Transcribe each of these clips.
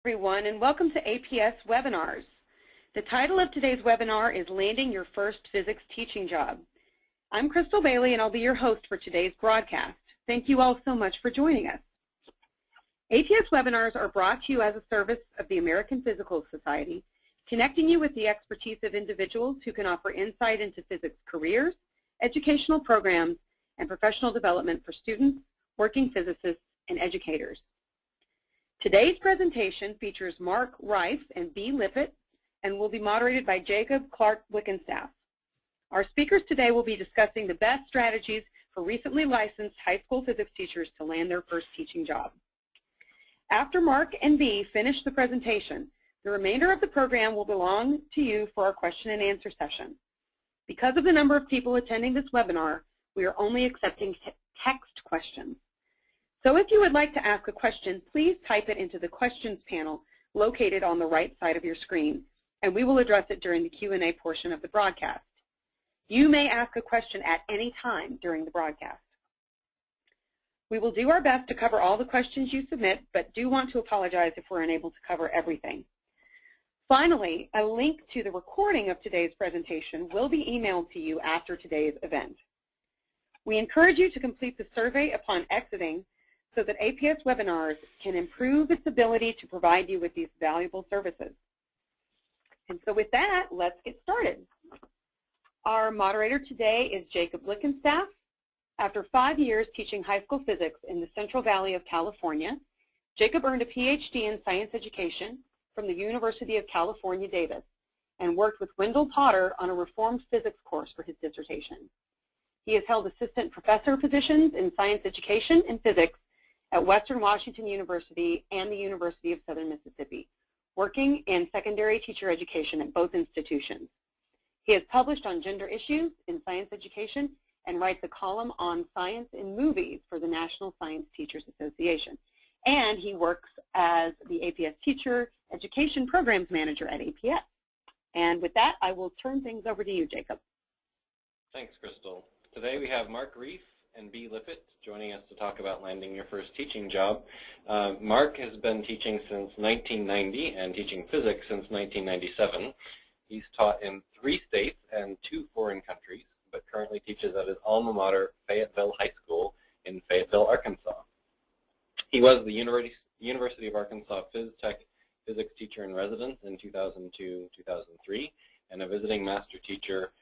Everyone, and welcome to APS Webinars. The title of today's webinar is Landing Your First Physics Teaching Job. I'm Crystal Bailey, and I'll be your host for today's broadcast. Thank you all so much for joining us. APS Webinars are brought to you as a service of the American Physical Society, connecting you with the expertise of individuals who can offer insight into physics careers, educational programs, and professional development for students, working physicists, and educators. Today's presentation features Mark Rife and B. Lippitt and will be moderated by Jacob Clark Wickenstaff. Our speakers today will be discussing the best strategies for recently licensed high school physics teachers to land their first teaching job. After Mark and B finish the presentation, the remainder of the program will belong to you for our question and answer session. Because of the number of people attending this webinar, we are only accepting text questions. So if you would like to ask a question, please type it into the questions panel located on the right side of your screen, and we will address it during the Q&A portion of the broadcast. You may ask a question at any time during the broadcast. We will do our best to cover all the questions you submit, but do want to apologize if we're unable to cover everything. Finally, a link to the recording of today's presentation will be emailed to you after today's event. We encourage you to complete the survey upon exiting so that APS Webinars can improve its ability to provide you with these valuable services. And so with that, let's get started. Our moderator today is Jacob Wickenstaff. After 5 years teaching high school physics in the Central Valley of California, Jacob earned a PhD in science education from the University of California, Davis, and worked with Wendell Potter on a reformed physics course for his dissertation. He has held assistant professor positions in science education and physics at Western Washington University and the University of Southern Mississippi, working in secondary teacher education at both institutions. He has published on gender issues in science education and writes a column on science in movies for the National Science Teachers Association. And he works as the APS Teacher Education Programs Manager at APS. And with that, I will turn things over to you, Jacob. Thanks, Crystal. Today we have Mark Rife and B. Lippitt joining us to talk about landing your first teaching job. Mark has been teaching since 1990 and teaching physics since 1997. He's taught in 3 states and 2 foreign countries, but currently teaches at his alma mater, Fayetteville High School in Fayetteville, Arkansas. He was the University of Arkansas Phys Tech physics teacher in residence in 2002-2003 and a visiting master teacher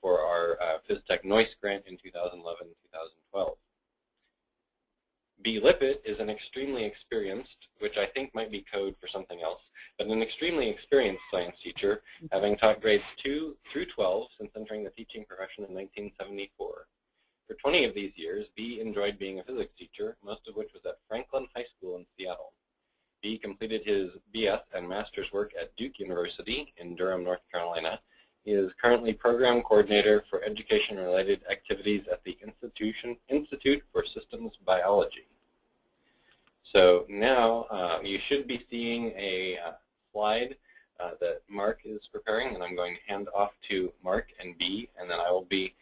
for our Phys Tech Noyce grant in 2011-2012. B. Lippitt is an extremely experienced, which I think might be code for something else, but an extremely experienced science teacher, having taught grades 2 through 12 since entering the teaching profession in 1974. For 20 of these years, B. enjoyed being a physics teacher, most of which was at Franklin High School in Seattle. B. completed his BS and master's work at Duke University in Durham, North Carolina. He is currently program coordinator for education-related activities at the Institute for Systems Biology. So now you should be seeing a slide that Mark is preparing, and I'm going to hand off to Mark and B, and then I will be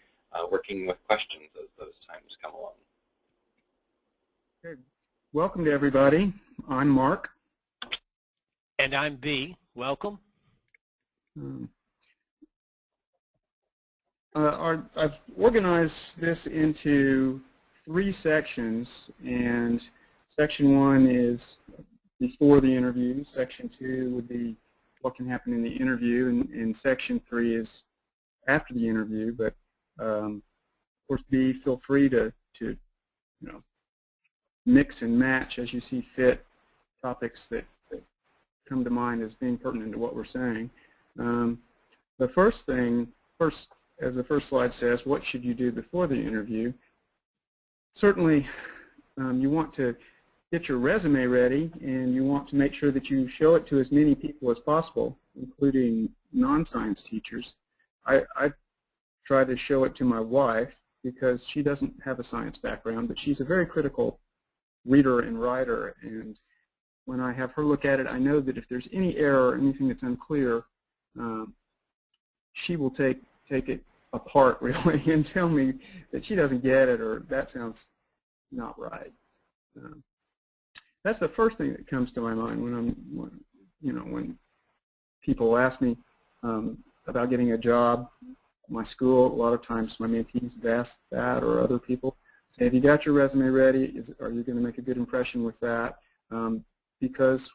working with questions as those times come along. Good. Welcome to everybody. I'm Mark. And I'm B. Welcome. I've organized this into 3 sections, and section 1 is before the interview, section 2 would be what can happen in the interview, and section 3 is after the interview. But of course, B, feel free to mix and match as you see fit topics that come to mind as being pertinent to what we're saying. The first, as the first slide says, what should you do before the interview? Certainly, you want to get your resume ready, and you want to make sure that you show it to as many people as possible, including non-science teachers. I try to show it to my wife because she doesn't have a science background, but she's a very critical reader and writer, and when I have her look at it, I know that if there's any error or anything that's unclear, she will take it apart, really, and tell me that she doesn't get it or that sounds not right. that's the first thing that comes to my mind when people ask me about getting a job. My school, a lot of times my mentees have asked that, or other people say, have you got your resume ready? Are you going to make a good impression with that? Because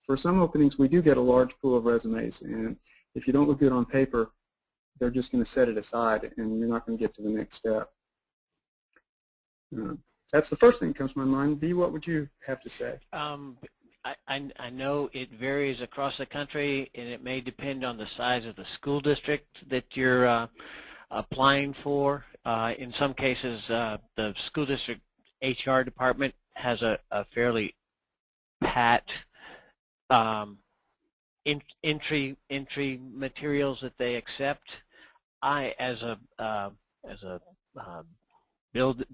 for some openings, we do get a large pool of resumes, and if you don't look good on paper, they're just going to set it aside, and you're not going to get to the next step. That's the first thing that comes to my mind. B, what would you have to say? I know it varies across the country, and it may depend on the size of the school district that you're applying for. In some cases, the school district HR department has a fairly pat entry materials that they accept. I, as a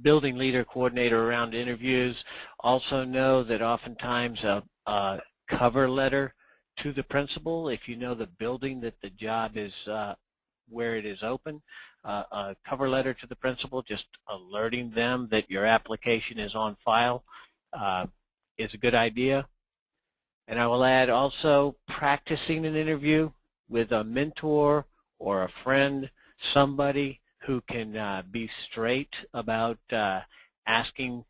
building leader coordinator around interviews, also know that oftentimes a cover letter to the principal, if you know the building that the job is where it is open, a cover letter to the principal just alerting them that your application is on file is a good idea. And I will add also practicing an interview with a mentor or a friend, somebody who can be straight about asking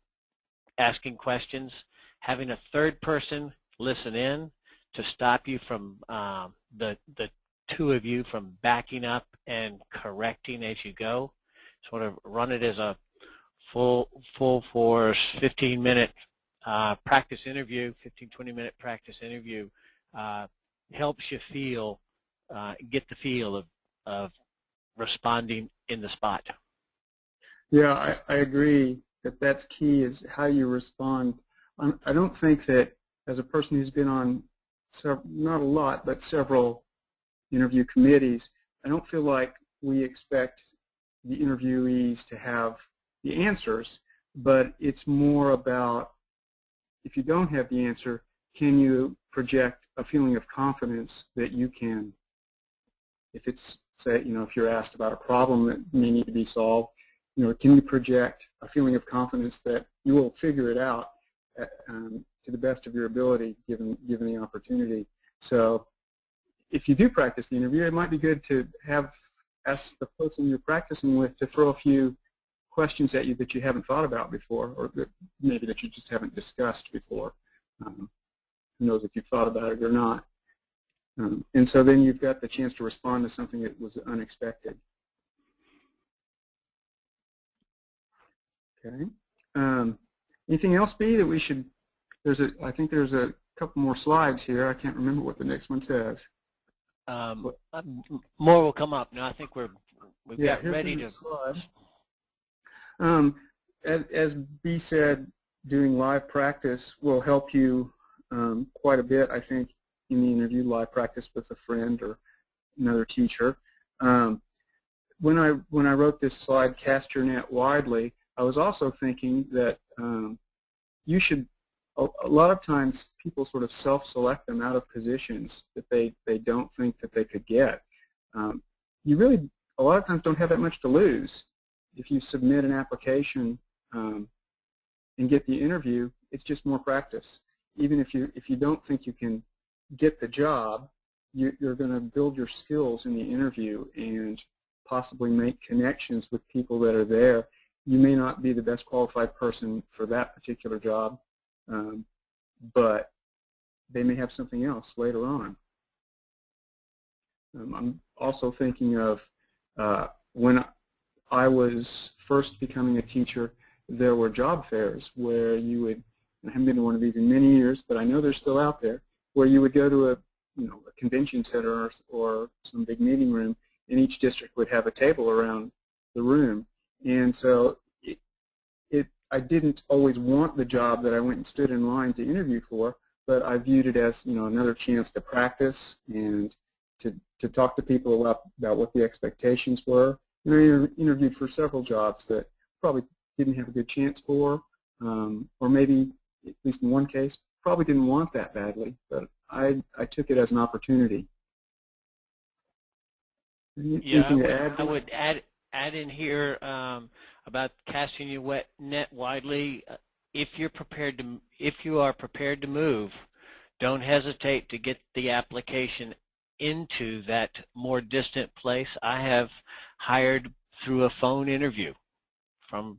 questions, having a third person listen in to stop you from the two of you from backing up and correcting as you go. Sort of run it as a full force 15-minute practice interview, 15-20-minute practice interview helps you get the feel of responding in the spot. Yeah, I agree that that's key, is how you respond. I don't think that as a person who's been on not a lot, but several interview committees, I don't feel like we expect the interviewees to have the answers, but it's more about, if you don't have the answer, can you project a feeling of confidence that you can, if it's, say, if you're asked about a problem that may need to be solved, can you project a feeling of confidence that you will figure it out to the best of your ability, given the opportunity. So if you do practice the interview, it might be good to ask the person you're practicing with to throw a few questions at you that you haven't thought about before, or maybe that you just haven't discussed before. Who knows if you've thought about it or not. And so then you've got the chance to respond to something that was unexpected. Okay. Anything else, B, that we should? I think there's a couple more slides here. I can't remember what the next one says. More will come up. No, I think we've got ready to. As B said, doing live practice will help you quite a bit, I think, in the interview. Live practice with a friend or another teacher. When I wrote this slide, cast your net widely, I was also thinking that you should. A lot of times, people sort of self-select them out of positions that they don't think that they could get. You really, a lot of times, don't have that much to lose. If you submit an application and get the interview, it's just more practice. Even if you don't think you can get the job, you're going to build your skills in the interview and possibly make connections with people that are there. You may not be the best qualified person for that particular job, but they may have something else later on. I'm also thinking of when I was first becoming a teacher, there were job fairs where you would, I haven't been to one of these in many years, but I know they're still out there, where you would go to a convention center or some big meeting room, and each district would have a table around the room. And so I didn't always want the job that I went and stood in line to interview for, but I viewed it as another chance to practice and to talk to people about what the expectations were. I interviewed for several jobs that probably didn't have a good chance for, or maybe, at least in one case, probably didn't want that badly, but I took it as an opportunity. Anything to add? I would add in here about casting your net widely. if you are prepared to move, don't hesitate to get the application into that more distant place. I have hired through a phone interview from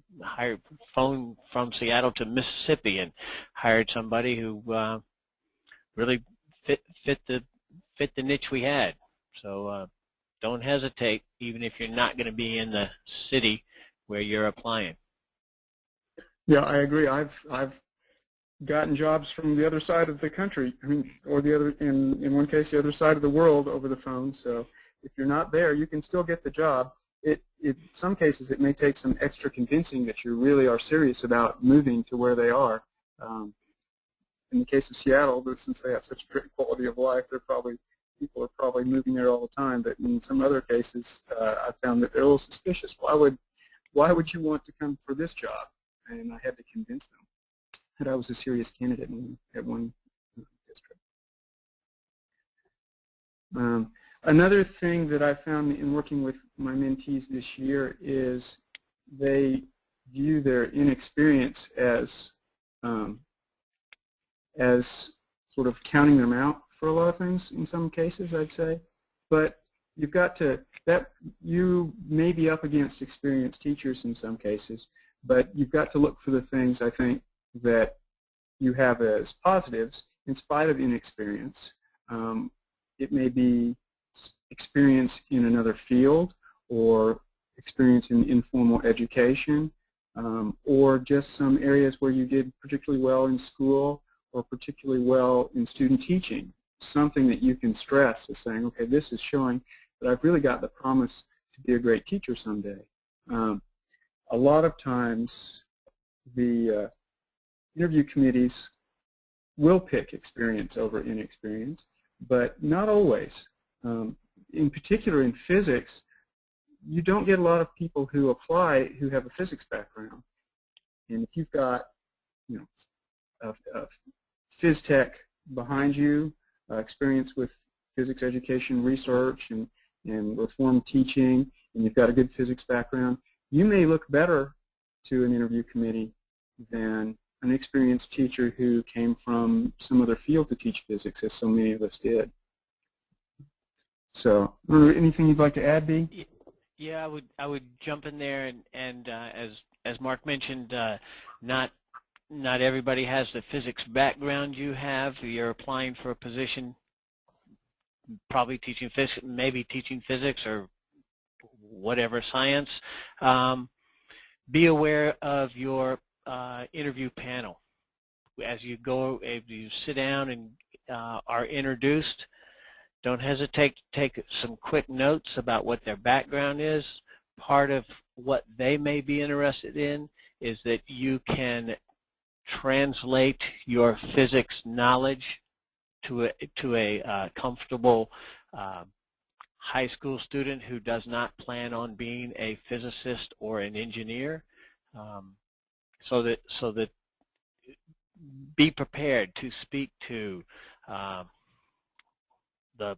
Seattle to Mississippi, and hired somebody who really fit the niche we had. So don't hesitate, even if you're not going to be in the city where you're applying. Yeah, I agree. I've gotten jobs from the other side of the country, or the other, in one case, the other side of the world over the phone. So if you're not there, you can still get the job. In some cases, it may take some extra convincing that you really are serious about moving to where they are. In the case of Seattle, since they have such a great quality of life, people are probably moving there all the time. But in some other cases, I found that they're a little suspicious. Why would you want to come for this job? And I had to convince them that I was a serious candidate at one district. Another thing that I found in working with my mentees this year is they view their inexperience as sort of counting them out for a lot of things in some cases, I'd say. But you've got to, you may be up against experienced teachers in some cases, but you've got to look for the things, I think, that you have as positives in spite of inexperience. It may be experience in another field, or experience in informal education, or just some areas where you did particularly well in school or particularly well in student teaching. Something that you can stress is saying, okay, this is showing that I've really got the promise to be a great teacher someday. A lot of times the interview committees will pick experience over inexperience, but not always. In particular in physics, you don't get a lot of people who apply who have a physics background. And if you've got, a phys tech behind you, experience with physics education research and reform teaching, and you've got a good physics background, you may look better to an interview committee than an experienced teacher who came from some other field to teach physics, as so many of us did. So, anything you'd like to add, Bea? Yeah, I would jump in there, and as Mark mentioned, not everybody has the physics background you have. You're applying for a position, probably teaching physics, maybe teaching physics or whatever science. Be aware of your interview panel. As you sit down and are introduced, don't hesitate to take some quick notes about what their background is. Part of what they may be interested in is that you can translate your physics knowledge to a comfortable high school student who does not plan on being a physicist or an engineer. So that be prepared to speak to the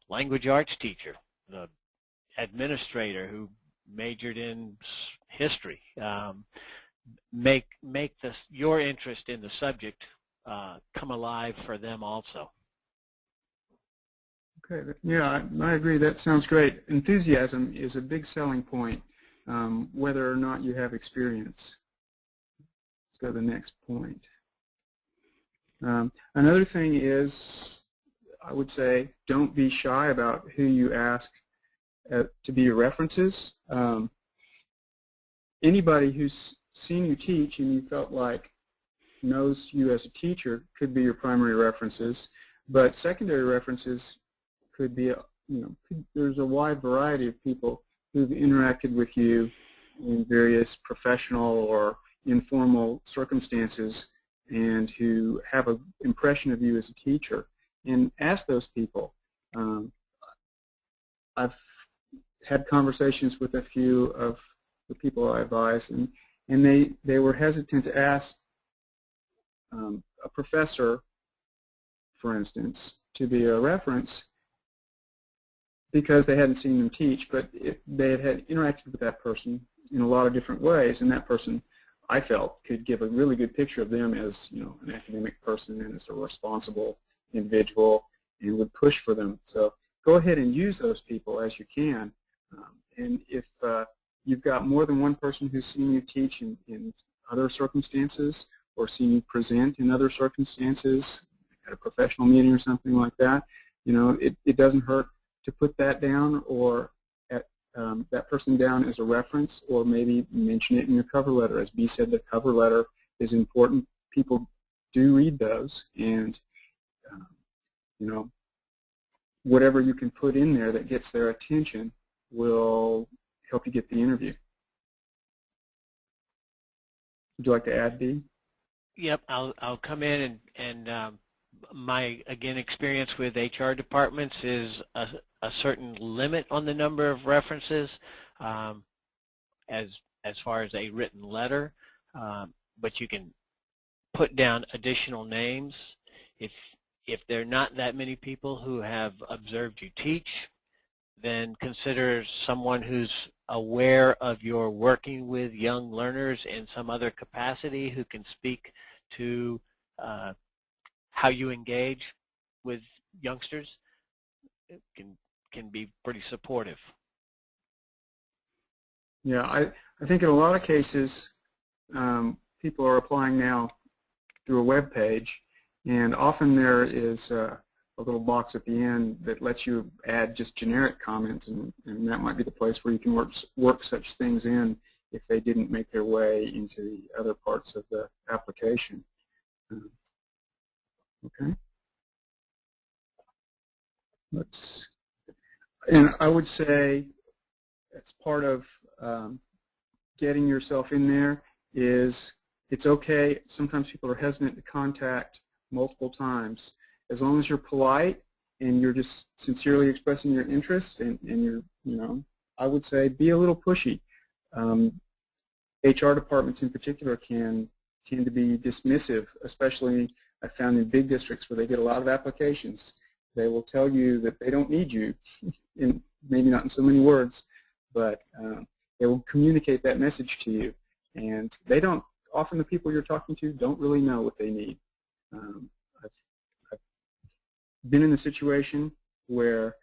language arts teacher, the administrator who majored in history. Make your interest in the subject come alive for them also. Okay, yeah, I agree. That sounds great. Enthusiasm is a big selling point, whether or not you have experience. Let's go to the next point. Another thing is, I would say, don't be shy about who you ask to be your references. Anybody who's seen you teach and you felt like knows you as a teacher could be your primary references, but secondary references could be, there's a wide variety of people who've interacted with you in various professional or informal circumstances and who have an impression of you as a teacher. And ask those people. I've had conversations with a few of the people I advise, and they were hesitant to ask a professor, for instance, to be a reference because they hadn't seen them teach, but they had interacted with that person in a lot of different ways, and that person I felt could give a really good picture of them as, you know, an academic person and as a responsible individual, and would push for them. So go ahead and use those people as you can. And if you've got more than one person who's seen you teach in other circumstances, or seen you present in other circumstances, at a professional meeting or something like that, you know, it doesn't hurt to put that down, or that person down as a reference, or maybe mention it in your cover letter. As B said, the cover letter is important. People do read those, and you know, whatever you can put in there that gets their attention will help you get the interview. Would you like to add, B? Yep, I'll come in and my, again, experience with HR departments is a certain limit on the number of references as far as a written letter, but you can put down additional names. If there are not that many people who have observed you teach, then consider someone who's aware of your working with young learners in some other capacity, who can speak to how you engage with youngsters. It can be pretty supportive. Yeah, I think in a lot of cases, people are applying now through a web page, and often there is a little box at the end that lets you add just generic comments, and that might be the place where you can work such things in if they didn't make their way into the other parts of the application. Okay. And I would say as part of getting yourself in there is, it's okay. Sometimes people are hesitant to contact multiple times. As long as you're polite and you're just sincerely expressing your interest, and you're, you know, I would say be a little pushy. HR departments in particular can tend to be dismissive, especially I found in big districts where they get a lot of applications. They will tell you that they don't need you, maybe not in so many words, but they will communicate that message to you. And they don't, often the people you're talking to don't really know what they need. I've been in a situation where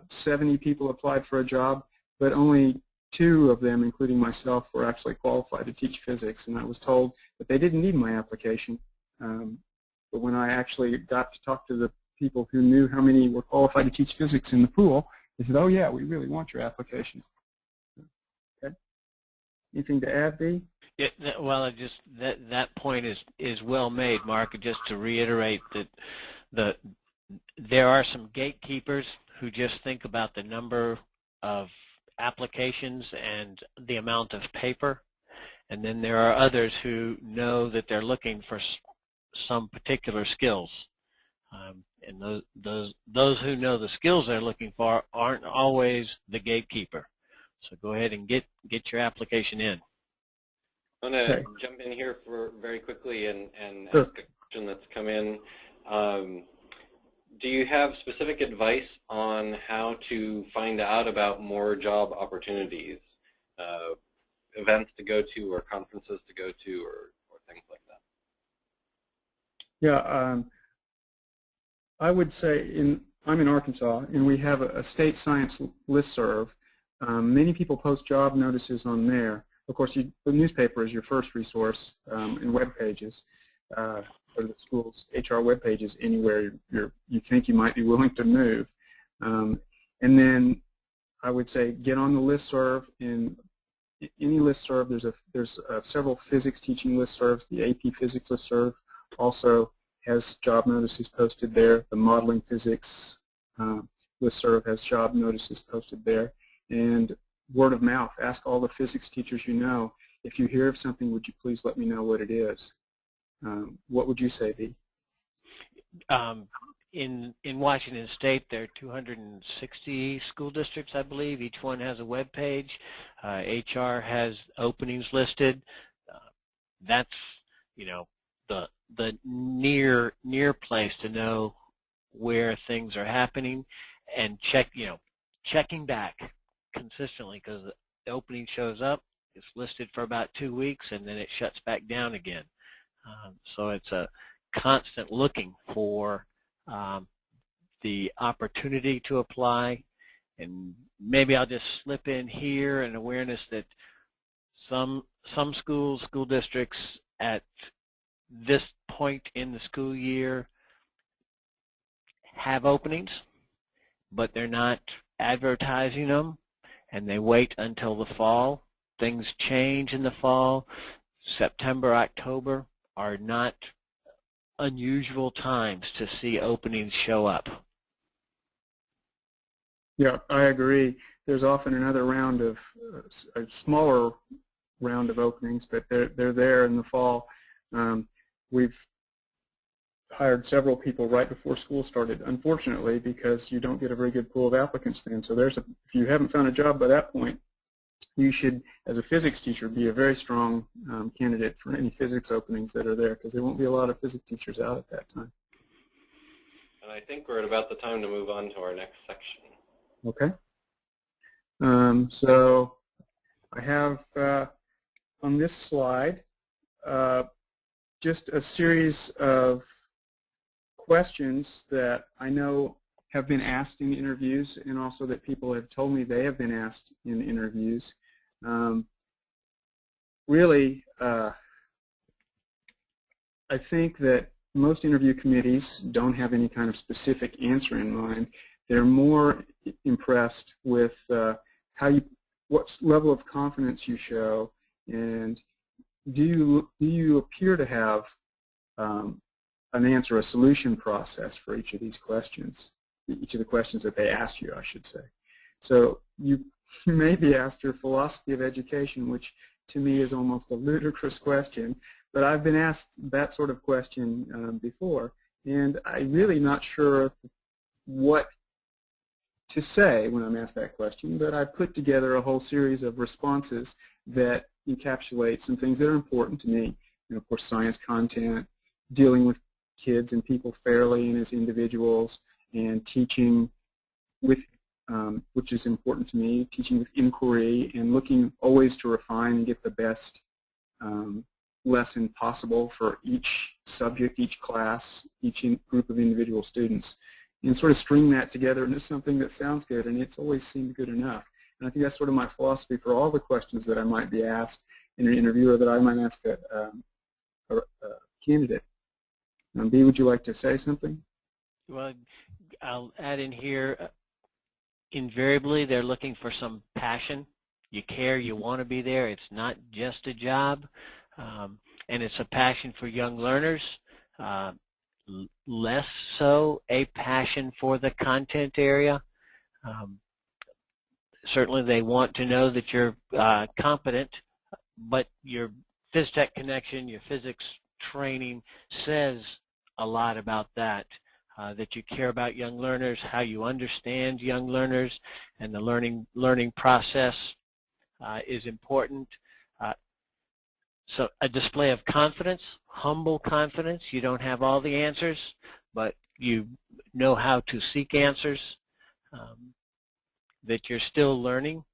70 people applied for a job, but only 2 of them, including myself, were actually qualified to teach physics, and I was told that they didn't need my application. But when I actually got to talk to the people who knew how many were qualified to teach physics in the pool, they said, "Oh yeah, we really want your application." Okay. Anything to add, B? Yeah, well, just that point is well made, Mark. Just to reiterate that there are some gatekeepers who just think about the number of applications and the amount of paper, and then there are others who know that they're looking for some particular skills, and those who know the skills they're looking for aren't always the gatekeeper. So go ahead and get your application in. I'm going to jump in here for very quickly and ask a question that's come in. Do you have specific advice on how to find out about more job opportunities, events to go to or conferences to go to, or things like that? Yeah, I would say I'm in Arkansas, and we have a state science listserv. Many people post job notices on there. Of course, the newspaper is your first resource, and web pages, or the school's HR web pages anywhere you think you might be willing to move. And then I would say get on the listserv. In any listserv, there's several physics teaching listservs. The AP Physics listserv also has job notices posted there. The Modeling Physics listserv has job notices posted there. And word of mouth, ask all the physics teachers you know, if you hear of something, would you please let me know what it is? What would you say, B? In Washington State, there are 260 school districts, I believe. Each one has a web page. HR has openings listed. That's, you know, the near place to know where things are happening, and checking back consistently, because the opening shows up, It's listed for about 2 weeks, and then it shuts back down again. So it's a constant looking for the opportunity to apply. And maybe I'll just slip in here an awareness that some schools, school districts at this point in the school year have openings, but they're not advertising them, and they wait until the fall. Things change in the fall. September, October are not unusual times to see openings show up. Yeah, I agree. There's often another round of, a smaller round of openings, but they're there in the fall. We've hired several people right before school started, unfortunately, because you don't get a very good pool of applicants then. So if you haven't found a job by that point, you should, as a physics teacher, be a very strong candidate for any physics openings that are there, because there won't be a lot of physics teachers out at that time. And I think we're at about the time to move on to our next section. Okay. So I have on this slide just a series of questions that I know have been asked in interviews, and also that people have told me they have been asked in interviews. Really, I think that most interview committees don't have any kind of specific answer in mind. They're more impressed with what level of confidence you show, and do you appear to have an answer, a solution process for each of these questions, each of the questions that they ask you, I should say. So you may be asked your philosophy of education, which to me is almost a ludicrous question, but I've been asked that sort of question before, and I'm really not sure what to say when I'm asked that question, but I put together a whole series of responses that encapsulate some things that are important to me. Of course, science content, dealing with kids and people fairly and as individuals, and teaching with, which is important to me, teaching with inquiry and looking always to refine and get the best lesson possible for each subject, each class, each group of individual students, and sort of string that together into something that sounds good, and it's always seemed good enough. And I think that's sort of my philosophy for all the questions that I might be asked in an interview or that I might ask a candidate. B, would you like to say something? Well, I'll add in here, invariably they're looking for some passion. You care, you want to be there. It's not just a job, and it's a passion for young learners. Less so a passion for the content area. Certainly they want to know that you're competent, but your phys tech connection, your physics training says a lot about that, that you care about young learners, how you understand young learners, and the learning process is important. So a display of confidence, humble confidence. You don't have all the answers, but you know how to seek answers, that you're still learning.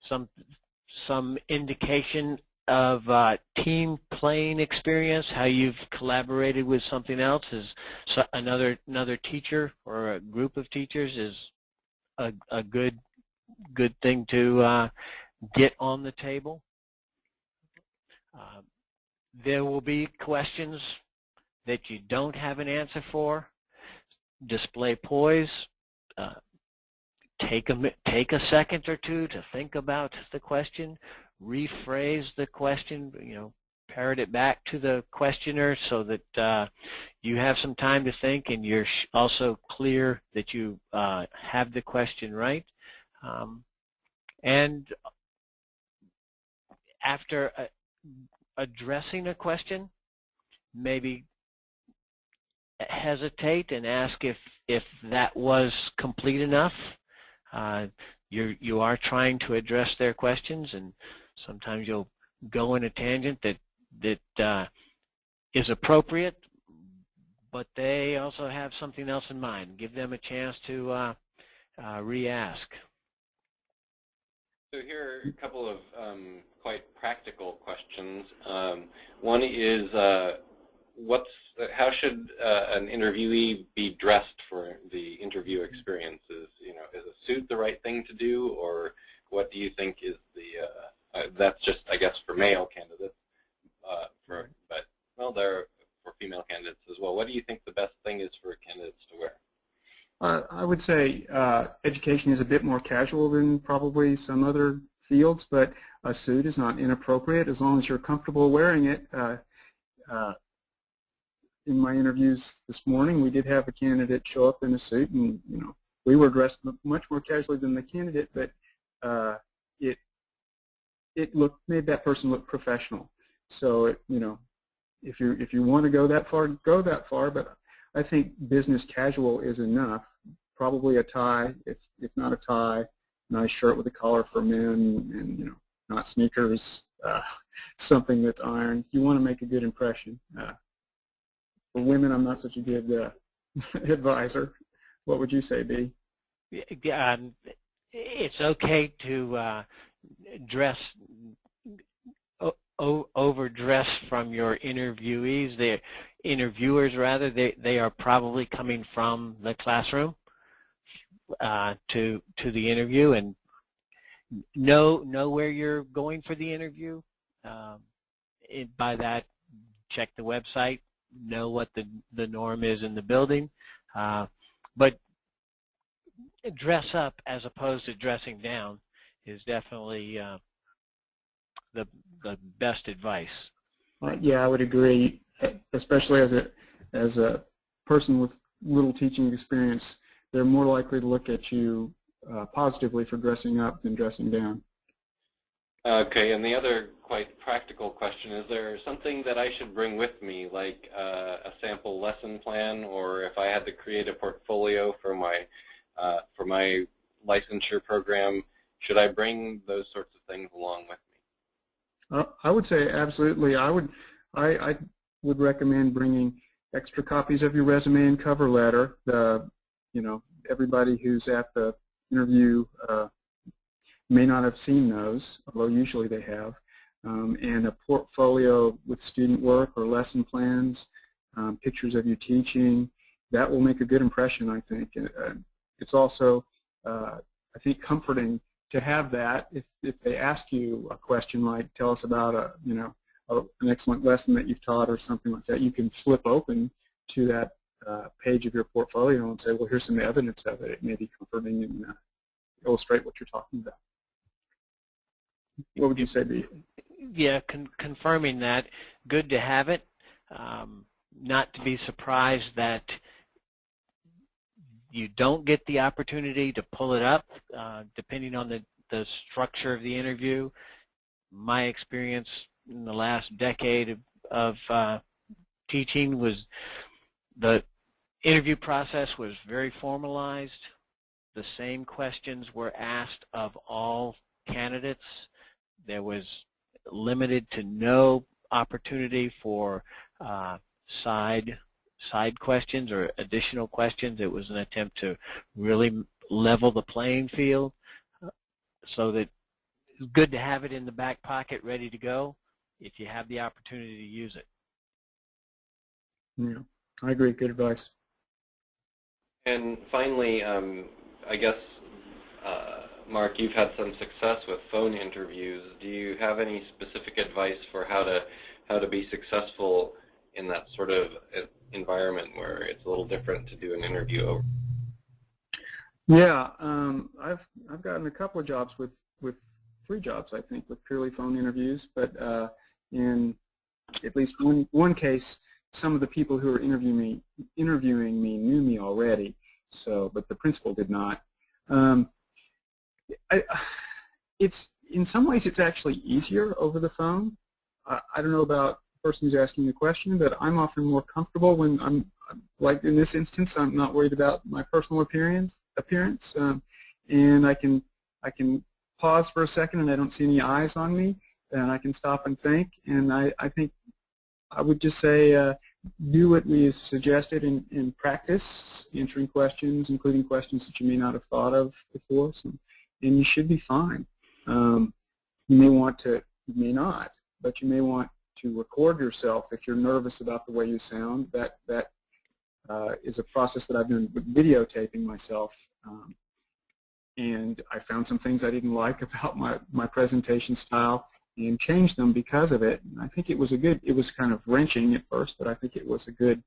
Some indication of team playing experience, how you've collaborated with something else, is another teacher or a group of teachers is a good thing to get on the table. There will be questions that you don't have an answer for. Display poise. Take a second or two to think about the question. Rephrase the question. Parrot it back to the questioner so that you have some time to think, and you're also clear that you have the question right. And after addressing a question, maybe hesitate and ask if that was complete enough. You are trying to address their questions, and sometimes you'll go in a tangent that is appropriate, but they also have something else in mind. Give them a chance to re-ask. So here are a couple of quite practical questions. One is, how should an interviewee be dressed for the interview experiences? Is a suit the right thing to do, or what do you think is the? That's just, I guess, for male candidates. But they're for female candidates as well. What do you think the best thing is for candidates to wear? I would say education is a bit more casual than probably some other fields, but a suit is not inappropriate as long as you're comfortable wearing it. In my interviews this morning, we did have a candidate show up in a suit, and we were dressed much more casually than the candidate, but it made that person look professional. So if you want to go that far, but I think business casual is enough. Probably a tie, if not a tie, nice shirt with a collar for men, and not sneakers, something that's ironed. You want to make a good impression. For women, I'm not such a good advisor. What would you say, Dee? It's okay to dress overdress from your interviewees. They're interviewers, rather. They are probably coming from the classroom to the interview, and know where you're going for the interview. By that, check the website, know what the norm is in the building, but dress up as opposed to dressing down is definitely the best advice. Yeah, I would agree, especially as a person with little teaching experience. They're more likely to look at you positively for dressing up than dressing down. Okay, and the other quite practical question, is there something that I should bring with me, like a sample lesson plan, or if I had to create a portfolio for my licensure program, should I bring those sorts of things along with me? I would say absolutely. I would recommend bringing extra copies of your resume and cover letter. Everybody who's at the interview may not have seen those, although usually they have, and a portfolio with student work or lesson plans, pictures of you teaching. That will make a good impression, I think. It's also, I think, comforting to have that. If they ask you a question like, tell us about an excellent lesson that you've taught or something like that, you can flip open to that page of your portfolio and say, well, here's some evidence of it. It may be comforting and illustrate what you're talking about. What would you say, Dee? Yeah, confirming that. Good to have it. Not to be surprised that you don't get the opportunity to pull it up, depending on the structure of the interview. My experience in the last decade of teaching was the interview process was very formalized. The same questions were asked of all candidates. There was limited to no opportunity for side questions or additional questions. It was an attempt to really level the playing field, so that it's good to have it in the back pocket ready to go if you have the opportunity to use it. Yeah, I agree. Good advice. And finally, I guess, Mark, you've had some success with phone interviews. Do you have any specific advice for how to be successful in that sort of environment where it's a little different to do an interview over? Yeah, I've gotten a couple of jobs with 3 jobs, I think, with purely phone interviews. But in at least one case, some of the people who were interviewing me knew me already. So, but the principal did not. It's in some ways it's actually easier over the phone. I don't know about the person who's asking the question, but I'm often more comfortable when I'm, like in this instance, I'm not worried about my personal appearance, and I can pause for a second and I don't see any eyes on me, and I can stop and think. And I think I would just say do what we suggested in practice, answering questions, including questions that you may not have thought of before, and you should be fine. You may want to, you may not, but you may want to record yourself if you're nervous about the way you sound. That is a process that I've done with videotaping myself. And I found some things I didn't like about my presentation style and changed them because of it. And I think it was it was kind of wrenching at first, but I think it was a good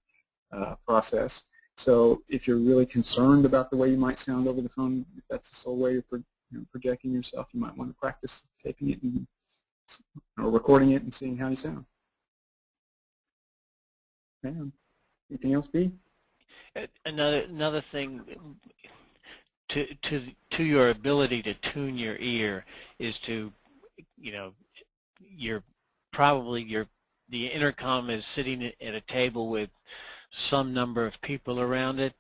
process. So if you're really concerned about the way you might sound over the phone, if that's the sole way you're projecting yourself, you might want to practice taping it and, or recording it and seeing how you sound. Anything else, B? Another thing to your ability to tune your ear is to, the intercom is sitting at a table with some number of people around it.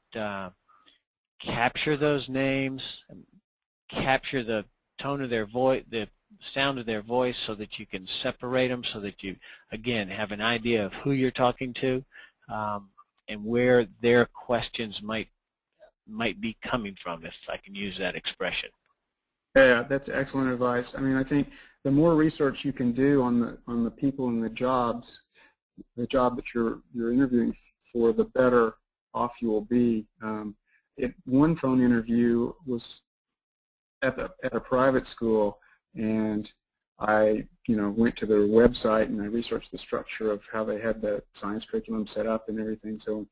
Capture those names, capture the tone of their voice, the sound of their voice, so that you can separate them, so that you, again, have an idea of who you're talking to and where their questions might be coming from, if I can use that expression. Yeah, that's excellent advice. I mean, I think the more research you can do on the people and the job that you're interviewing for, the better off you will be. One phone interview was at a private school, and I went to their website and I researched the structure of how they had the science curriculum set up and everything. So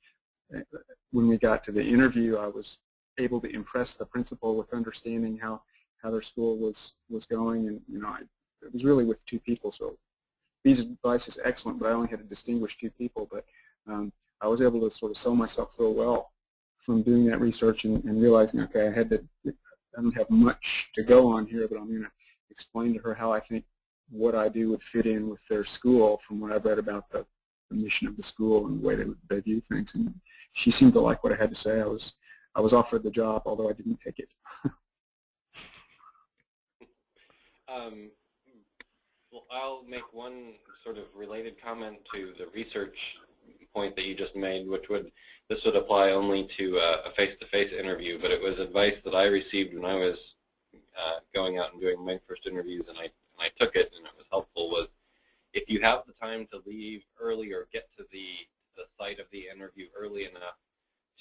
when we got to the interview, I was able to impress the principal with understanding how their school was going, and it was really with 2 people. So B's advice is excellent, but I only had to distinguish 2 people. But I was able to sort of sell myself so well from doing that research and realizing, okay, I don't have much to go on here, but I'm going to explain to her how I think what I do would fit in with their school from what I've read about the mission of the school and the way they view things. And she seemed to like what I had to say. I was offered the job, although I didn't take it. Well, I'll make one sort of related comment to the research point that you just made, this would apply only to a face-to-face interview, but it was advice that I received when I was going out and doing my first interviews, and I took it, and it was helpful, was if you have the time to leave early or get to the site of the interview early enough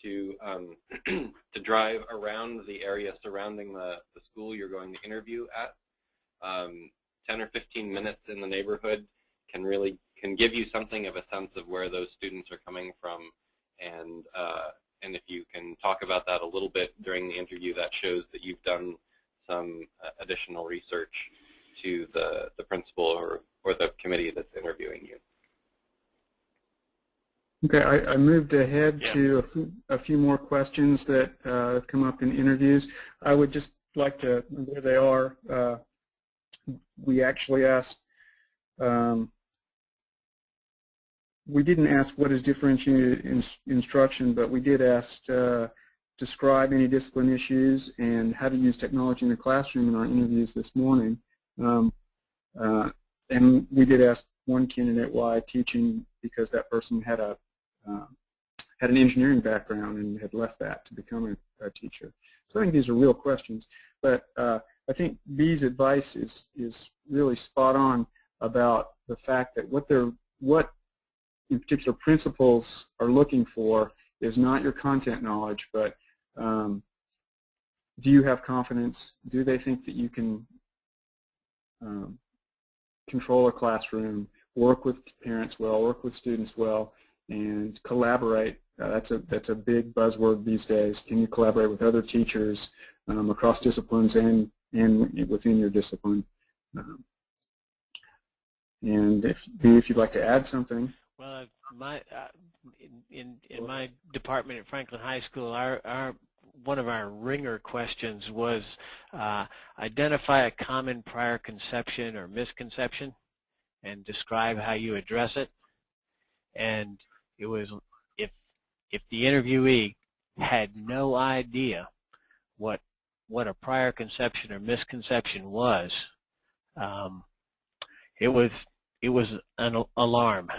to to drive around the area surrounding the school you're going to interview at. 10 or 15 minutes in the neighborhood can give you something of a sense of where those students are coming from, and if you can talk about that a little bit during the interview, that shows that you've done some additional research to the principal or the committee that's interviewing you. Okay, I moved ahead to a few more questions that have come up in interviews. I would just like to, there they are. We actually asked, we didn't ask what is differentiated instruction, but we did ask describe any discipline issues and how to use technology in the classroom in our interviews this morning. And we did ask one candidate why teaching, because that person had an engineering background and had left that to become a teacher. So I think these are real questions, but I think B's advice is really spot on about the fact that what in particular principals are looking for is not your content knowledge, but do you have confidence? Do they think that you can control a classroom, work with parents well, work with students well, and collaborate? That's a big buzzword these days. Can you collaborate with other teachers across disciplines and within your discipline? And if you'd like to add something. Well, in my department at Franklin High School, one of our ringer questions was identify a common prior conception or misconception and describe how you address it. And it was if the interviewee had no idea what a prior conception or misconception was, it was an alarm.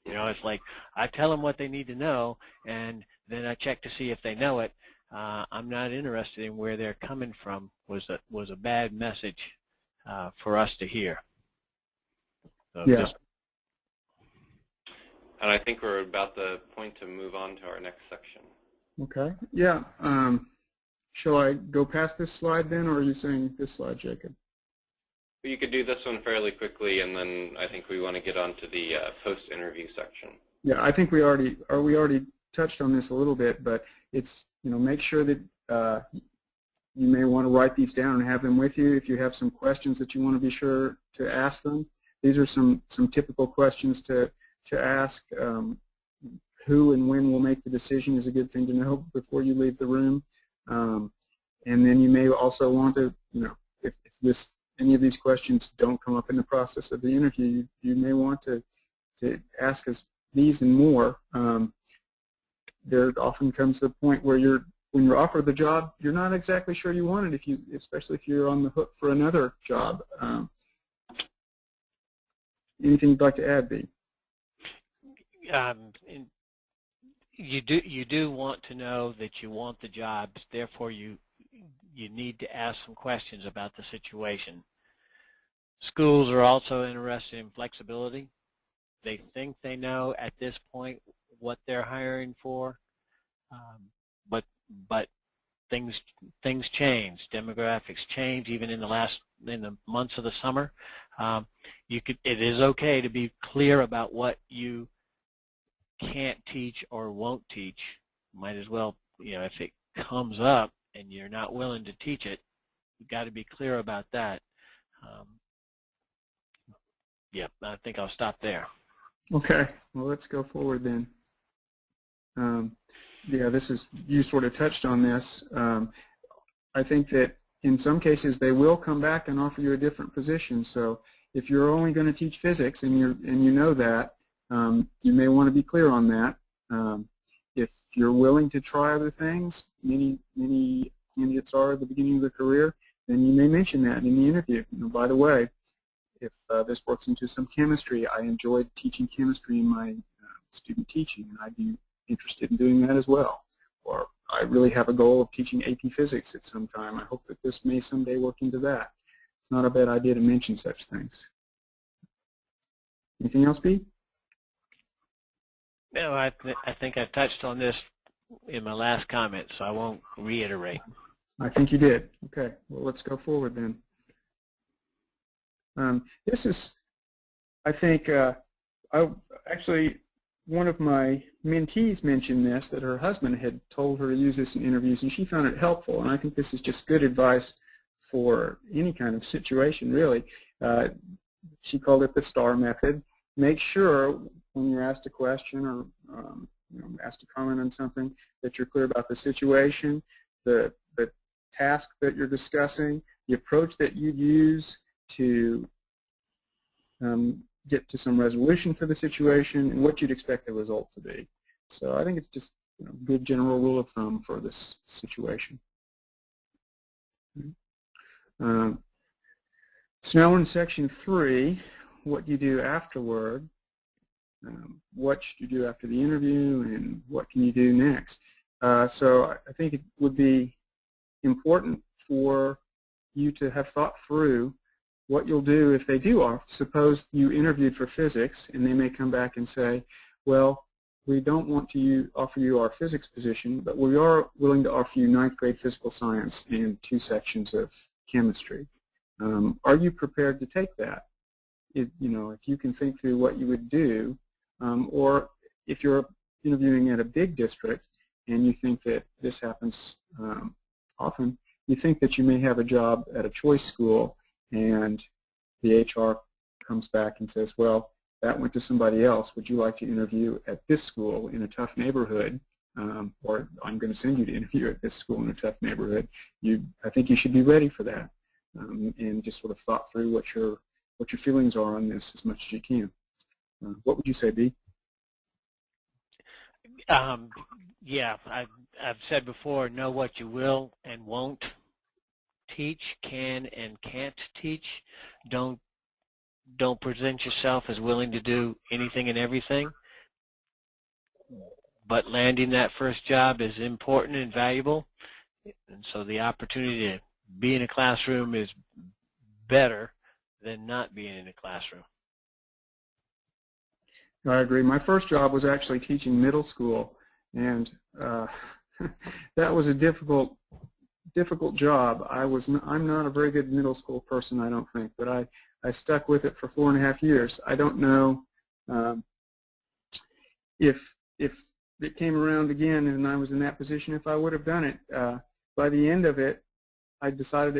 It's like I tell them what they need to know, and then I check to see if they know it. I'm not interested in where they're coming from was a bad message for us to hear. So Yeah. And I think we're about the point to move on to our next section. Okay. Yeah. Shall I go past this slide then, or are you saying this slide, Jacob? You could do this one fairly quickly, and then I think we want to get on to the post-interview section. Yeah, I think we already touched on this a little bit, but it's, make sure that you may want to write these down and have them with you if you have some questions that you want to be sure to ask them. These are some typical questions to ask. Who and when will make the decision is a good thing to know before you leave the room. And then you may also want to, if any of these questions don't come up in the process of the interview, you may want to ask us these and more. There often comes the point where when you're offered the job, you're not exactly sure you want it, especially if you're on the hook for another job. Anything you'd like to add, B? You do want to know that you want the jobs. Therefore, you need to ask some questions about the situation. Schools are also interested in flexibility. They think they know at this point what they're hiring for, but things change. Demographics change even in the months of the summer. It is okay to be clear about what you can't teach or won't teach. Might as well, if it comes up and you're not willing to teach it, you've got to be clear about that. Yep, I think I'll stop there. Okay, well, let's go forward then. Yeah, you sort of touched on this. I think that in some cases they will come back and offer you a different position. So if you're only going to teach physics and you know that, you may want to be clear on that. If you're willing to try other things, many candidates are at the beginning of their career, then you may mention that in the interview. By the way, if this works into some chemistry, I enjoyed teaching chemistry in my student teaching, and I'd be interested in doing that as well. Or I really have a goal of teaching AP Physics at some time. I hope that this may someday work into that. It's not a bad idea to mention such things. Anything else, B? No, I think I touched on this in my last comment, so I won't reiterate. I think you did. Okay, well, let's go forward then. This is, I think, actually, one of my mentees mentioned this, that her husband had told her to use this in interviews, and she found it helpful. And I think this is just good advice for any kind of situation, really. She called it the STAR method. Make sure when you're asked a question or asked to comment on something that you're clear about the situation, the task that you're discussing, the approach that you'd use to get to some resolution for the situation, and what you'd expect the result to be. So I think it's just a good general rule of thumb for this situation. So now in section 3, what you do afterward, what should you do after the interview, and what can you do next? So I think it would be important for you to have thought through what you'll do if they do offer. Suppose you interviewed for physics and they may come back and say, well, we don't want to offer you our physics position, but we are willing to offer you 9th grade physical science and 2 sections of chemistry. Are you prepared to take that? If you can think through what you would do, or if you're interviewing at a big district and you think that this happens often, you think that you may have a job at a choice school and the HR comes back and says, well, that went to somebody else. Would you like to interview at this school in a tough neighborhood? Or I'm going to send you to interview at this school in a tough neighborhood. I think you should be ready for that, and just sort of thought through what your feelings are on this as much as you can. What would you say, B? Yeah, I've said before, know what you will and won't teach, can and can't teach. Don't present yourself as willing to do anything and everything. but landing that first job is important and valuable, and so the opportunity to be in a classroom is better than not being in a classroom. I agree. My first job was actually teaching middle school, and that was a difficult job. I'm not a very good middle school person, I don't think, but I stuck with it for 4.5 years. I don't know if it came around again and I was in that position, if I would have done it. By the end of it, I decided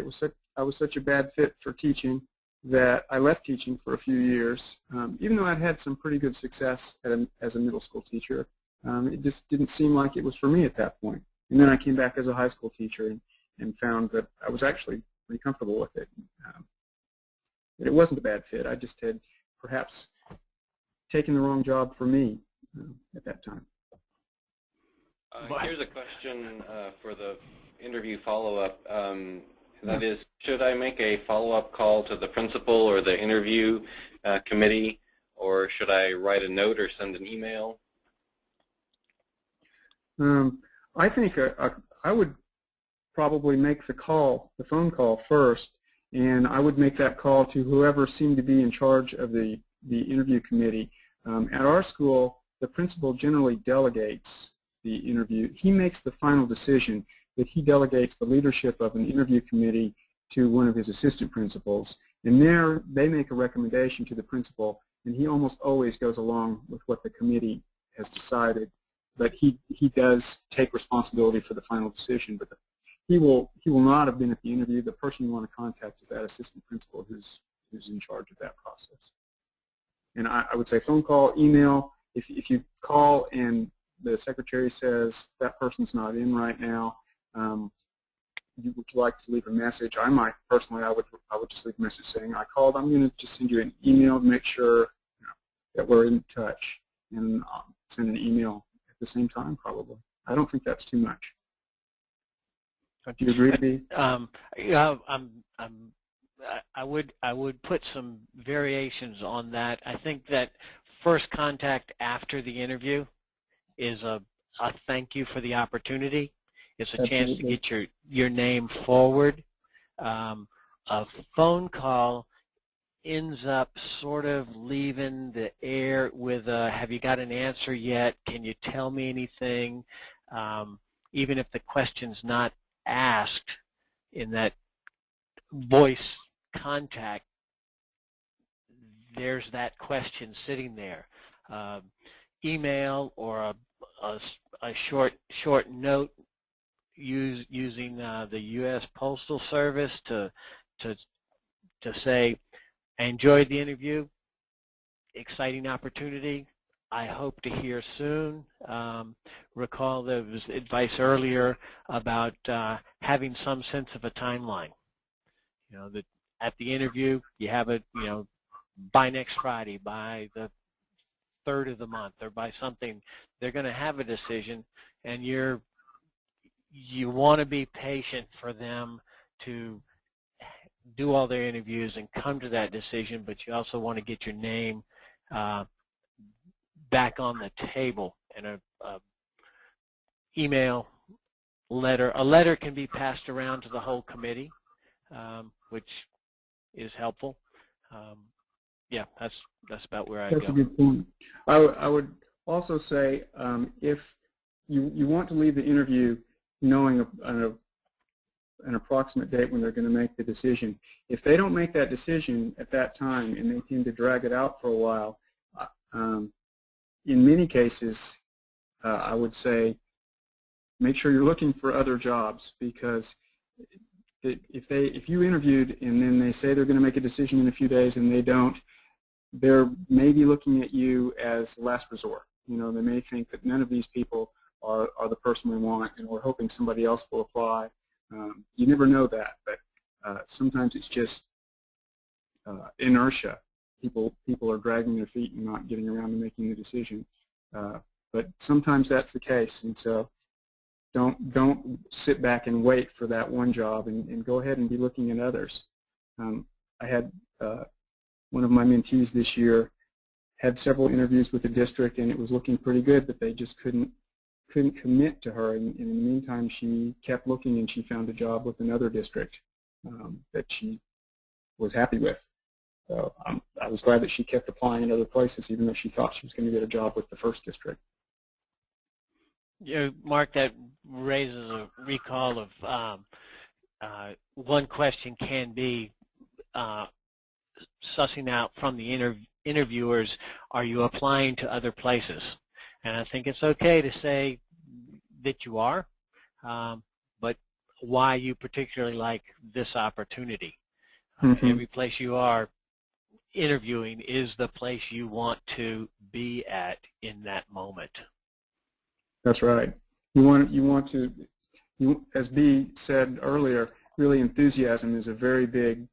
I was such a bad fit for teaching that I left teaching for a few years. Even though I'd had some pretty good success as a middle school teacher, it just didn't seem like it was for me at that point. And then I came back as a high school teacher and found that I was actually pretty comfortable with it. But it wasn't a bad fit. I just had perhaps taken the wrong job for me at that time. Here's a question for the interview follow-up. That is, should I make a follow-up call to the principal or the interview committee, or should I write a note or send an email? I think I would probably make the phone call first, and I would make that call to whoever seemed to be in charge of the interview committee. At our school, the principal generally delegates the interview. He makes the final decision, but he delegates the leadership of an interview committee to one of his assistant principals. And there they make a recommendation to the principal, and he almost always goes along with what the committee has decided. But he does take responsibility for the final decision. But he will not have been at the interview. The person you want to contact is that assistant principal who's in charge of that process. And I would say phone call, email. If you call and the secretary says that person's not in right now, you would like to leave a message. I might personally, I would just leave a message saying I called. I'm going to just send you an email to make sure that we're in touch, and send an email at the same time probably. I don't think that's too much. Do you agree, Dee? Yeah, I would put some variations on that. I think that first contact after the interview is a thank you for the opportunity. It's a chance to get your name forward. A phone call ends up sort of leaving the air with have you got an answer yet? Can you tell me anything? Even if the question's not asked in that voice contact, there's that question sitting there. Email or a short note using the U.S. Postal Service to say, I enjoyed the interview, exciting opportunity, I hope to hear soon. Recall there was advice earlier about having some sense of a timeline. You know, that at the interview you have it, by next Friday, by the 3rd of the month, or by something, they're going to have a decision, and you want to be patient for them to do all their interviews and come to that decision, but you also want to get your name back on the table. And a email, letter. A letter can be passed around to the whole committee, which is helpful. Yeah, that's about where I go. That's a good point. I would also say if you want to leave the interview knowing an approximate date when they're going to make the decision. If they don't make that decision at that time and they tend to drag it out for a while, in many cases, I would say make sure you're looking for other jobs, because if you interviewed and then they say they're going to make a decision in a few days and they don't, they're maybe looking at you as last resort. They may think that none of these people are the person we want, and we're hoping somebody else will apply. You never know that, but sometimes it's just inertia. People are dragging their feet and not getting around to making the decision. But sometimes that's the case, and so don't sit back and wait for that one job, and go ahead and be looking at others. I had one of my mentees this year had several interviews with the district, and it was looking pretty good, but they just couldn't couldn't commit to her. In the meantime, she kept looking, and she found a job with another district that she was happy with. So I was glad that she kept applying in other places, even though she thought she was going to get a job with the first district. Mark, that raises a recall of one question can be sussing out from the interviewers, are you applying to other places? And I think it's okay to say that you are, but why you particularly like this opportunity. Every place you are interviewing is the place you want to be at in that moment. That's right. You want to, as B said earlier, really enthusiasm is a very big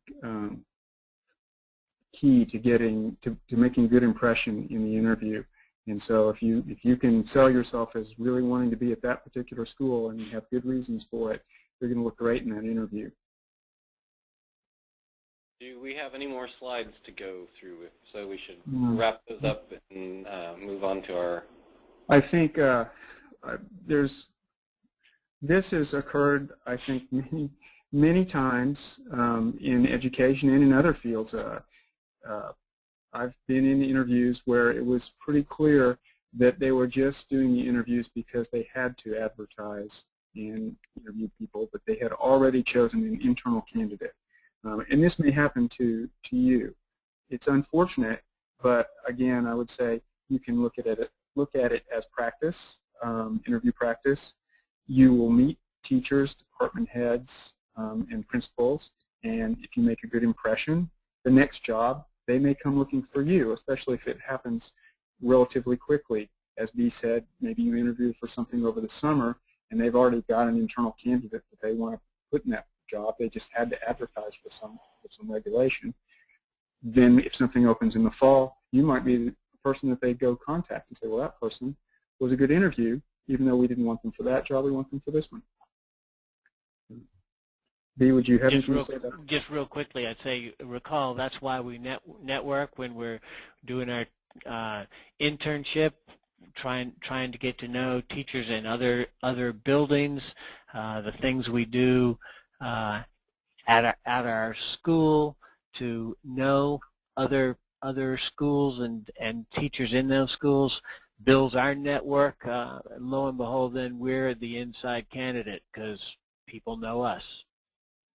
key to making a good impression in the interview. And so if you can sell yourself as really wanting to be at that particular school and you have good reasons for it, you're going to look great in that interview. Do we have any more slides to go through? So we should wrap those up and move on to our... I think this has occurred, I think, many times in education and in other fields. I've been in interviews where it was pretty clear that they were just doing the interviews because they had to advertise and interview people, but they had already chosen an internal candidate. And this may happen to you. It's unfortunate, but again, I would say you can look at it as practice, interview practice. You will meet teachers, department heads, and principals, and if you make a good impression, the next job, they may come looking for you, especially if it happens relatively quickly. As B said, maybe you interview for something over the summer, and they've already got an internal candidate that they want to put in that job. They just had to advertise for some regulation. Then if something opens in the fall, you might be the person that they go contact and say, well, that person was a good interview, even though we didn't want them for that job, we want them for this one. B, would you have anything to say about that? Just real quickly, I'd say, recall, that's why we network when we're doing our internship, trying to get to know teachers in other buildings, the things we do at our school, to know other schools and teachers in those schools, builds our network. Lo and behold, then we're the inside candidate because people know us.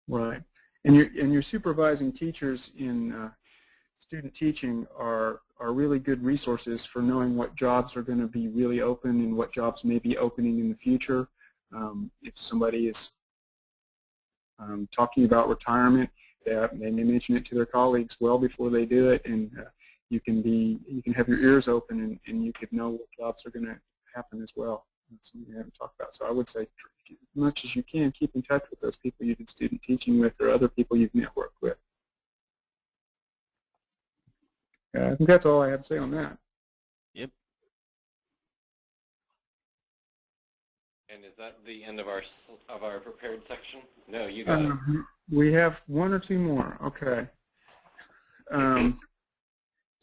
Right, and your supervising teachers in student teaching are really good resources for knowing what jobs are going to be really open and what jobs may be opening in the future. If somebody is talking about retirement, they may mention it to their colleagues well before they do it, and you can have your ears open and you could know what jobs are going to happen as well. That's something we haven't talked about. So I would say, as much as you can, keep in touch with those people you did student teaching with or other people you've networked with. I think that's all I have to say on that. Yep. And is that the end of our prepared section? No, you got it. We have one or two more. Okay.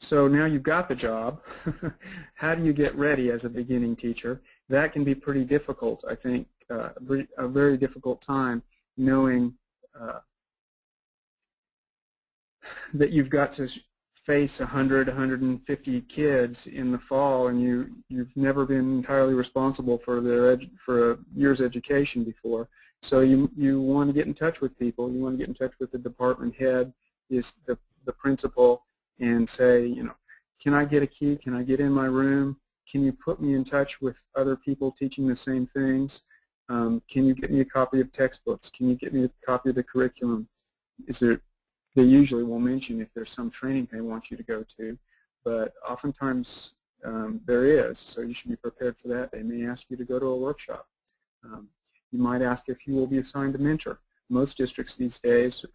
So now you've got the job. How do you get ready as a beginning teacher? That can be pretty difficult, I think, a very difficult time knowing that you've got to face 100, 150 kids in the fall, and you've never been entirely responsible for for a year's education before. So you want to get in touch with people. You want to get in touch with the department head, the principal, and say, can I get a key? Can I get in my room? Can you put me in touch with other people teaching the same things? Can you get me a copy of textbooks? Can you get me a copy of the curriculum? They usually will mention if there's some training they want you to go to, but oftentimes there is, so you should be prepared for that. They may ask you to go to a workshop. You might ask if you will be assigned a mentor. Most districts these days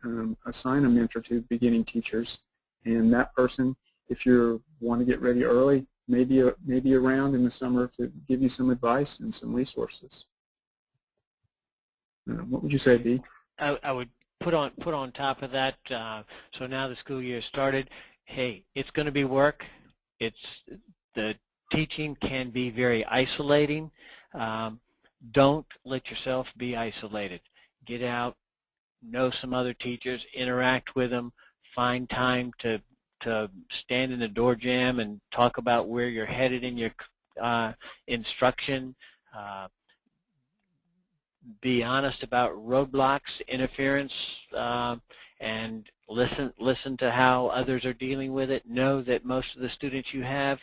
assign a mentor to beginning teachers, and that person, if you want to get ready early, maybe around in the summer to give you some advice and some resources. What would you say, Dee? I would put on top of that. So now the school year started. Hey, it's going to be work. The teaching can be very isolating. Don't let yourself be isolated. Get out, know some other teachers, interact with them, find time to stand in the door jam and talk about where you're headed in your instruction. Be honest about roadblocks, interference, and listen to how others are dealing with it. Know that most of the students you have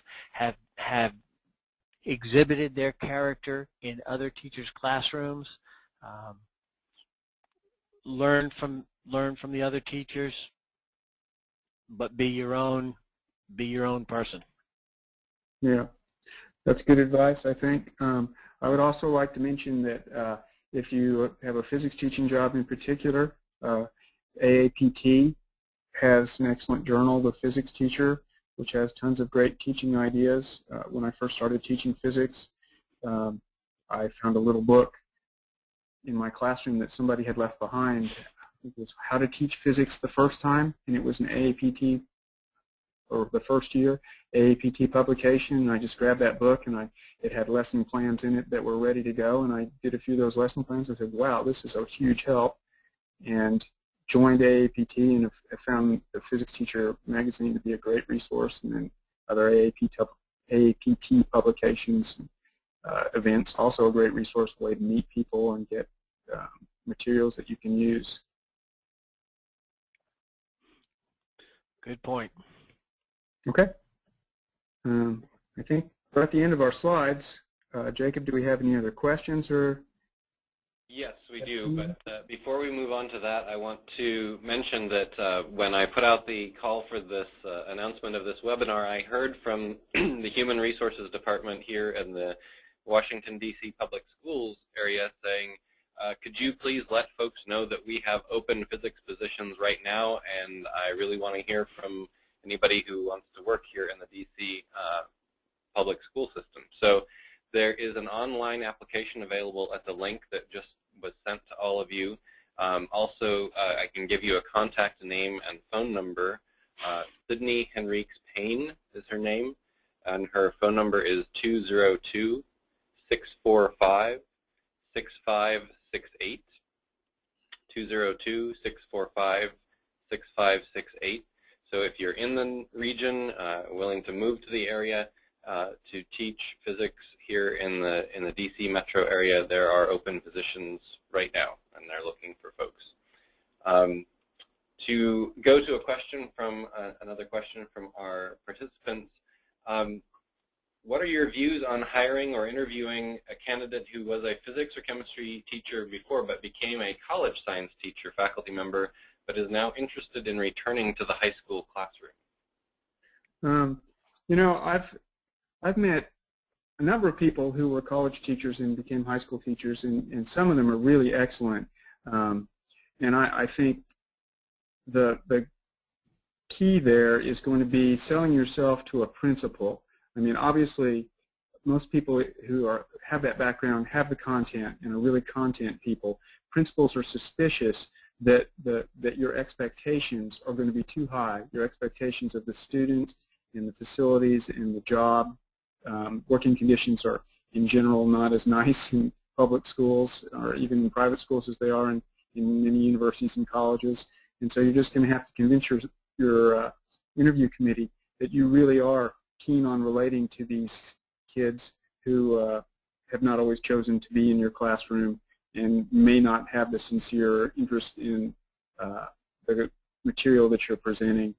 exhibited their character in other teachers' classrooms. Learn from the other teachers, but be your own person. Yeah, that's good advice, I think. I would also like to mention that if you have a physics teaching job in particular, AAPT has an excellent journal, The Physics Teacher, which has tons of great teaching ideas. When I first started teaching physics, I found a little book in my classroom that somebody had left behind. It was How to Teach Physics the First Time, and it was an AAPT, or the first year, AAPT publication, and I just grabbed that book, and it had lesson plans in it that were ready to go, and I did a few of those lesson plans. I said, wow, this is a huge help, and joined AAPT and have found the Physics Teacher magazine to be a great resource, and then other AAPT publications, events, also a great resource, way to meet people and get materials that you can use. Good point. Okay. I think we're at the end of our slides. Jacob, do we have any other questions? Or? Yes, we do, but before we move on to that, I want to mention that when I put out the call for this announcement of this webinar, I heard from the Human Resources Department here in the Washington, D.C. Public Schools area saying, could you please let folks know that we have open physics positions right now, and I really want to hear from anybody who wants to work here in the D.C. public school system. So there is an online application available at the link that just was sent to all of you. Also, I can give you a contact name and phone number. Sydney Henriques Payne is her name, and her phone number is 202-645-6568. 202-645-6568. So if you're in the region, willing to move to the area to teach physics here in the DC metro area, there are open positions right now, and they're looking for folks. To go to a question from another question from our participants, what are your views on hiring or interviewing a candidate who was a physics or chemistry teacher before but became a college science teacher, faculty member, but is now interested in returning to the high school classroom? You know, I've met a number of people who were college teachers and became high school teachers, and some of them are really excellent. And I think the key there is going to be selling yourself to a principal. I mean, obviously, most people who have that background have the content and are really content people. Principals are suspicious that your expectations are going to be too high. Your expectations of the student and the facilities and the job. Working conditions are, in general, not as nice in public schools or even in private schools as they are in many universities and colleges. And so you're just going to have to convince your interview committee that you really are keen on relating to these kids who have not always chosen to be in your classroom and may not have the sincere interest in the material that you're presenting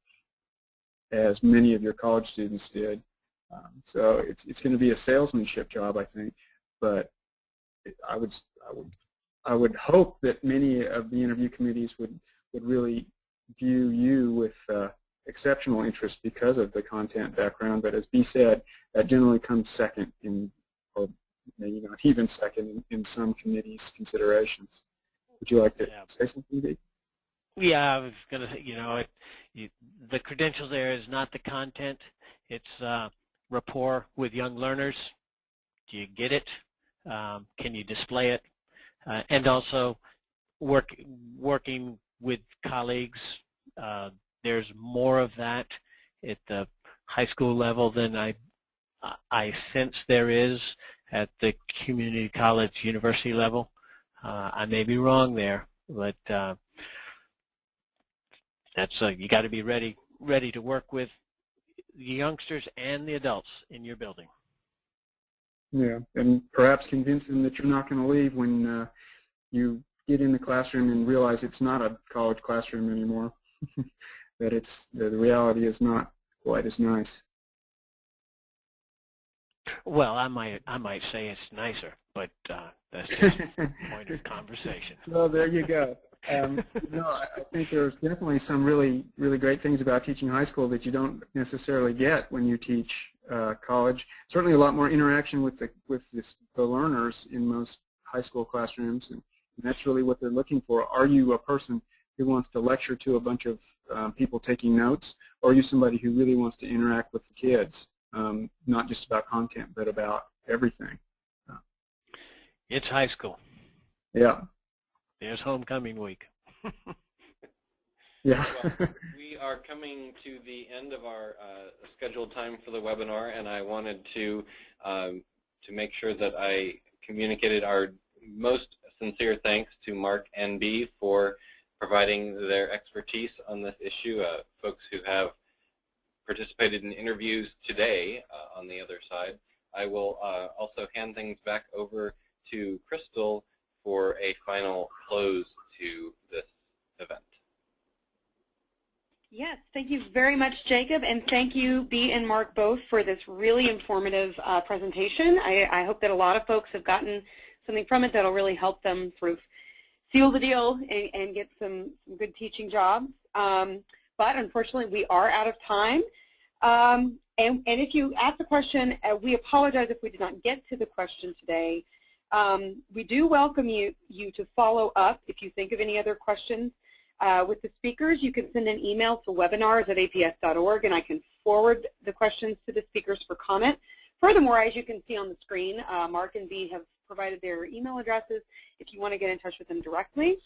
as many of your college students did. So it's going to be a salesmanship job, I think, but I would hope that many of the interview committees would really view you with exceptional interest because of the content background. But as B said, that generally comes second or maybe not even second in some committees' considerations. Would you like to say something, B? Yeah, I was going to say, the credential there is not the content. It's rapport with young learners. Do you get it? Can you display it? And also working with colleagues. There's more of that at the high school level than I sense there is at the community college university level. I may be wrong there, but that's you got to be ready to work with the youngsters and the adults in your building. Yeah, and perhaps convince them that you're not going to leave when you get in the classroom and realize it's not a college classroom anymore. That the reality is not quite as nice. Well, I might say it's nicer, but that's just a point of conversation. Well, there you go. No, I think there's definitely some really great things about teaching high school that you don't necessarily get when you teach college. Certainly, a lot more interaction with the learners in most high school classrooms, and that's really what they're looking for. Are you a person who wants to lecture to a bunch of people taking notes, or are you somebody who really wants to interact with the kids, not just about content, but about everything? It's high school. Yeah. There's homecoming week. Yeah. Well, we are coming to the end of our scheduled time for the webinar, and I wanted to make sure that I communicated our most sincere thanks to Mark and Bea for providing their expertise on this issue, folks who have participated in interviews today on the other side. I will also hand things back over to Crystal for a final close to this event. Yes, thank you very much, Jacob, and thank you, Bea and Mark, both for this really informative presentation. I hope that a lot of folks have gotten something from it that will really help them sort of seal the deal and get some good teaching jobs. But unfortunately, we are out of time. And if you asked a question, we apologize if we did not get to the question today. We do welcome you to follow up if you think of any other questions with the speakers. You can send an email to webinars@aps.org, and I can forward the questions to the speakers for comment. Furthermore, as you can see on the screen, Mark and Bea have provided their email addresses if you want to get in touch with them directly.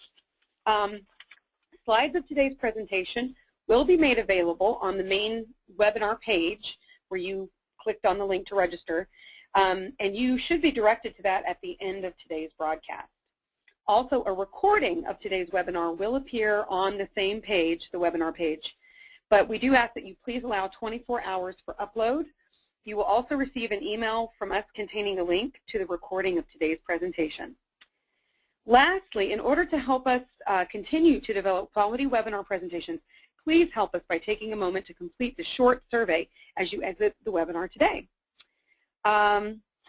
Slides of today's presentation will be made available on the main webinar page where you clicked on the link to register, and you should be directed to that at the end of today's broadcast. Also, a recording of today's webinar will appear on the same page, the webinar page, but we do ask that you please allow 24 hours for upload. You will also receive an email from us containing a link to the recording of today's presentation. Lastly, in order to help us continue to develop quality webinar presentations, please help us by taking a moment to complete the short survey as you exit the webinar today.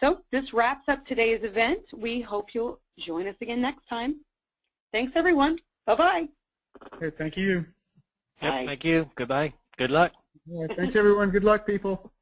So this wraps up today's event. We hope you'll join us again next time. Thanks, everyone. Bye-bye. Okay, thank you. Yep, thank you. Goodbye. Good luck. Yeah, thanks, everyone. Good luck, people.